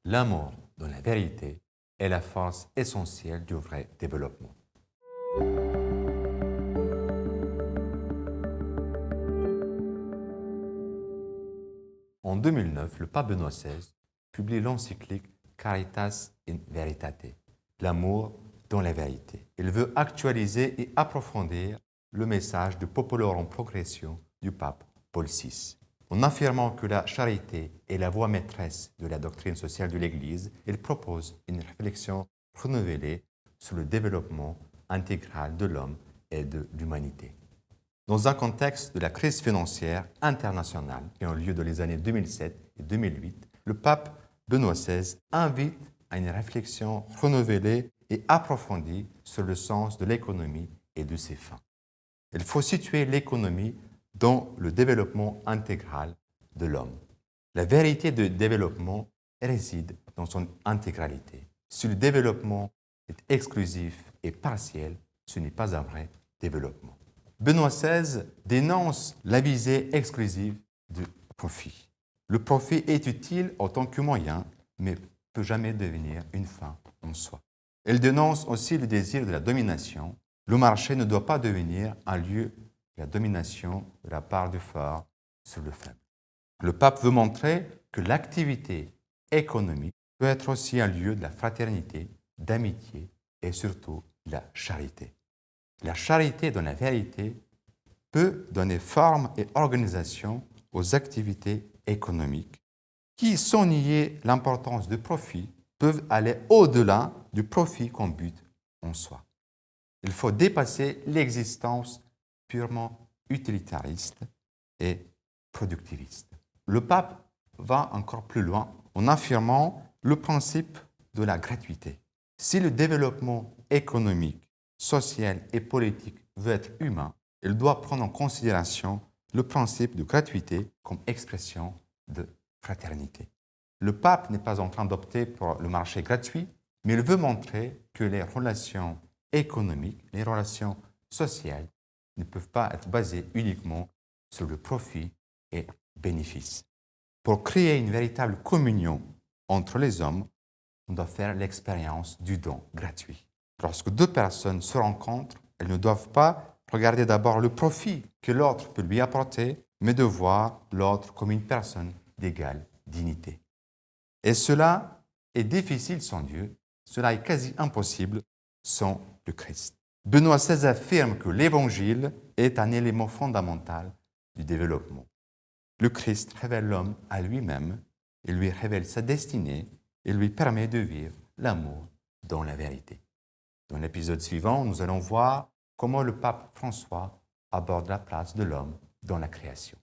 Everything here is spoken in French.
L'amour dans la vérité est la force essentielle du vrai développement. En 2009, le pape Benoît XVI publie l'encyclique Caritas in Veritate, l'amour dans la vérité. Il veut actualiser et approfondir le message de Populorum Progressio du pape Paul VI. En affirmant que la charité est la voie maîtresse de la doctrine sociale de l'Église, il propose une réflexion renouvelée sur le développement intégral de l'homme et de l'humanité. Dans un contexte de la crise financière internationale qui a eu lieu dans les années 2007 et 2008, le pape Benoît XVI invite à une réflexion renouvelée et approfondie sur le sens de l'économie et de ses fins. Il faut situer l'économie dans le développement intégral de l'homme. La vérité du développement réside dans son intégralité. Si le développement est exclusif et partiel, ce n'est pas un vrai développement. Benoît XVI dénonce la visée exclusive du profit. Le profit est utile en tant que moyen, mais ne peut jamais devenir une fin en soi. Il dénonce aussi le désir de la domination. Le marché ne doit pas devenir un lieu de la domination de la part du fort sur le faible. Le pape veut montrer que l'activité économique peut être aussi un lieu de la fraternité, d'amitié et surtout de la charité. La charité dans la vérité peut donner forme et organisation aux activités économiques qui, sans nier l'importance du profit, peuvent aller au-delà du profit comme but en soi. Il faut dépasser l'existence purement utilitariste et productiviste. Le pape va encore plus loin en affirmant le principe de la gratuité. Si le développement économique, social et politique veut être humain, il doit prendre en considération le principe de gratuité comme expression de fraternité. Le pape n'est pas en train d'opter pour le marché gratuit, mais il veut montrer que les relations économiques, les relations sociales ne peuvent pas être basées uniquement sur le profit et bénéfice. Pour créer une véritable communion entre les hommes, on doit faire l'expérience du don gratuit. Lorsque deux personnes se rencontrent, elles ne doivent pas regarder d'abord le profit que l'autre peut lui apporter, mais de voir l'autre comme une personne d'égale dignité. Et cela est difficile sans Dieu, cela est quasi impossible sans le Christ. Benoît XVI affirme que l'Évangile est un élément fondamental du développement. Le Christ révèle l'homme à lui-même, il lui révèle sa destinée et lui permet de vivre l'amour dans la vérité. Dans l'épisode suivant, nous allons voir comment le pape François aborde la place de l'homme dans la création.